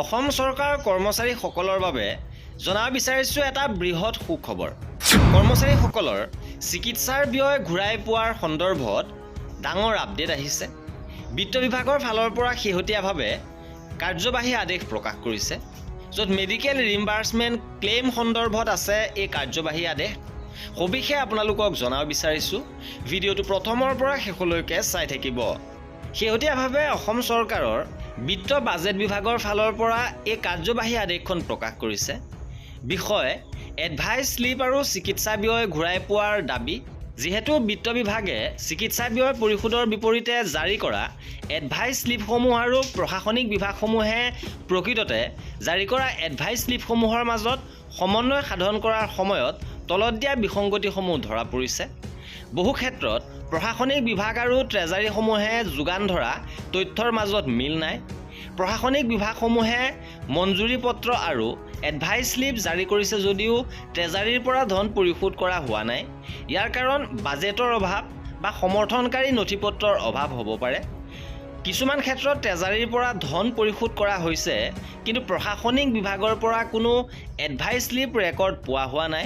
অসম চৰকাৰৰ কৰ্মচাৰীসকলৰ বাবে জনাব বিচাৰিছোঁ এটা বৃহৎ সুখবৰ। কৰ্মচাৰীসকলৰ চিকিৎসাৰ ব্যয় ঘূৰাই পোৱাৰ সন্দৰ্ভত ডাঙৰ আপডেট আহিছে। বিত্ত বিভাগৰ ফালৰ পৰা শেহতীয়াভাৱে কাৰ্যবাহী আদেশ প্ৰকাশ কৰিছে, য'ত মেডিকেল ৰিম্বাৰ্চমেণ্ট ক্লেইম সন্দৰ্ভত আছে এই কাৰ্যবাহী আদেশ। সবিশেষ আপোনালোকক জনাব বিচাৰিছোঁ, ভিডিঅ'টো প্ৰথমৰ পৰা শেষলৈকে চাই থাকিব। শেহতীয়াভাৱে অসম চৰকাৰৰ বিত্ত বাজেট বিভাগৰ ফালৰ পৰা এই কাৰ্যবাহী আদেশখন প্ৰকাশ কৰিছে। বিষয় এডভাইচ স্লিপ আৰু চিকিৎসা ব্যয় ঘূৰাই পোৱাৰ দাবী। যিহেতু বিত্ত বিভাগে চিকিৎসা ব্যয় পৰিশোধৰ বিপৰীতে জাৰি কৰা এডভাইচ স্লিপসমূহ আৰু প্ৰশাসনিক বিভাগসমূহে প্ৰকৃততে জাৰি কৰা এডভাইচ স্লিপসমূহৰ মাজত সমন্বয় সাধন কৰাৰ সময়ত তলত দিয়া বিসংগতিসমূহ ধৰা পৰিছে। বহু ক্ষেত্ৰত প্ৰশাসনিক বিভাগ আৰু ট্ৰেজাৰীসমূহে যোগান ধৰা তথ্যৰ মাজত মিল নাই। প্ৰশাসনিক বিভাগসমূহে মঞ্জুৰি পত্ৰ আৰু এডভাইচ স্লিপ জাৰি কৰিছে যদিও ট্ৰেজাৰীৰ পৰা ধন পৰিশোধ কৰা হোৱা নাই। ইয়াৰ কাৰণ বাজেটৰ অভাৱ বা সমৰ্থনকাৰী নথিপত্ৰৰ অভাৱ হ'ব পাৰে। কিছুমান ক্ষেত্ৰত ট্ৰেজাৰীৰ পৰা ধন পৰিশোধ কৰা হৈছে, কিন্তু প্ৰশাসনিক বিভাগৰ পৰা কোনো এডভাইচ স্লিপ ৰেকৰ্ড পোৱা হোৱা নাই।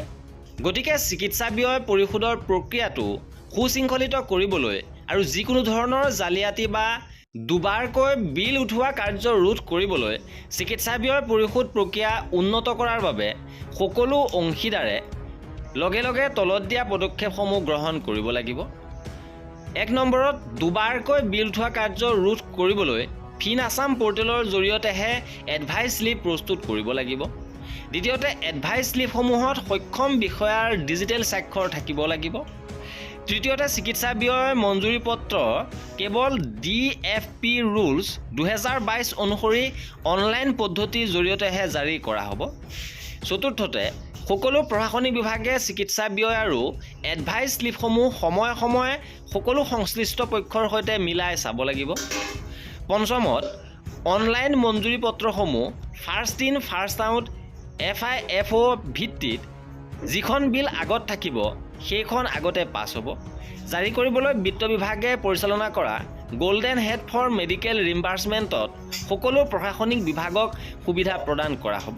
গতিকে চিকিৎসা ব্যয় পৰিশোধৰ প্ৰক্ৰিয়াটো সুশৃংখলিত কৰিবলৈ আৰু যিকোনো ধৰণৰ জালিয়াতি বা দুবাৰকৈ বিল উঠোৱা কাৰ্য ৰোধ কৰিবলৈ চিকিৎসা ব্যয় পৰিশোধ প্ৰক্ৰিয়া উন্নত কৰাৰ বাবে সকলো অংশীদাৰে লগে লগে তলত দিয়া পদক্ষেপসমূহ গ্ৰহণ কৰিব লাগিব। 1 নম্বৰত দুবাৰকৈ বিল উঠোৱা কাৰ্য ৰোধ কৰিবলৈ ফিন আছাম পৰ্টেলৰ জৰিয়তেহে এডভাইচ স্লিপ প্ৰস্তুত কৰিব লাগিব। দ্বিতীয়তে এডভাইচ স্লিপসমূহত সক্ষম বিষয়াৰ ডিজিটেল স্বাক্ষৰ থাকিব লাগিব। তৃতীয়তে চিকিৎসা ব্যয় মঞ্জুৰি পত্ৰ কেৱল DFP ৰুলছ 2022 অনুসৰি অনলাইন পদ্ধতিৰ জৰিয়তেহে জাৰি কৰা হ'ব। চতুৰ্থতে সকলো প্ৰশাসনিক বিভাগে চিকিৎসা ব্যয় আৰু এডভাইচ স্লিপসমূহ সময়ে সময়ে সকলো সংশ্লিষ্ট পক্ষৰ সৈতে মিলাই চাব লাগিব। পঞ্চমত অনলাইন মঞ্জুৰি পত্ৰসমূহ first in first out FIFO ভিত্তিত যিখন বিল আগত থাকিব সেইখন আগতে পাছ হ'ব। জাৰি কৰিবলৈ বিত্ত বিভাগে পৰিচালনা কৰা গোল্ডেন হেড ফৰ মেডিকেল ৰিম্বাৰ্চমেণ্টত সকলো প্ৰশাসনিক বিভাগক সুবিধা প্ৰদান কৰা হ'ব।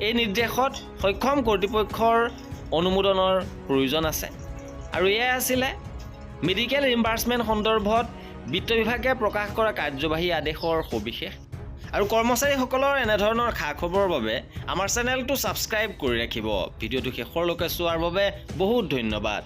এই নিৰ্দেশত সক্ষম কৰ্তৃপক্ষৰ অনুমোদনৰ প্ৰয়োজন আছে। আৰু এয়াই আছিলে মেডিকেল ৰিম্বাৰ্চমেণ্ট সন্দৰ্ভত বিত্ত বিভাগে প্ৰকাশ কৰা কাৰ্যবাহী আদেশৰ সবিশেষ। আৰু কৰ্মচাৰীসকলৰ এনেধৰণৰ খা খবৰৰ বাবে আমাৰ চেনেলটো ছাবস্ক্ৰাইব কৰি ৰাখিব। ভিডিঅ'টো শেষৰলৈকে চোৱাৰ বাবে বহুত ধন্যবাদ।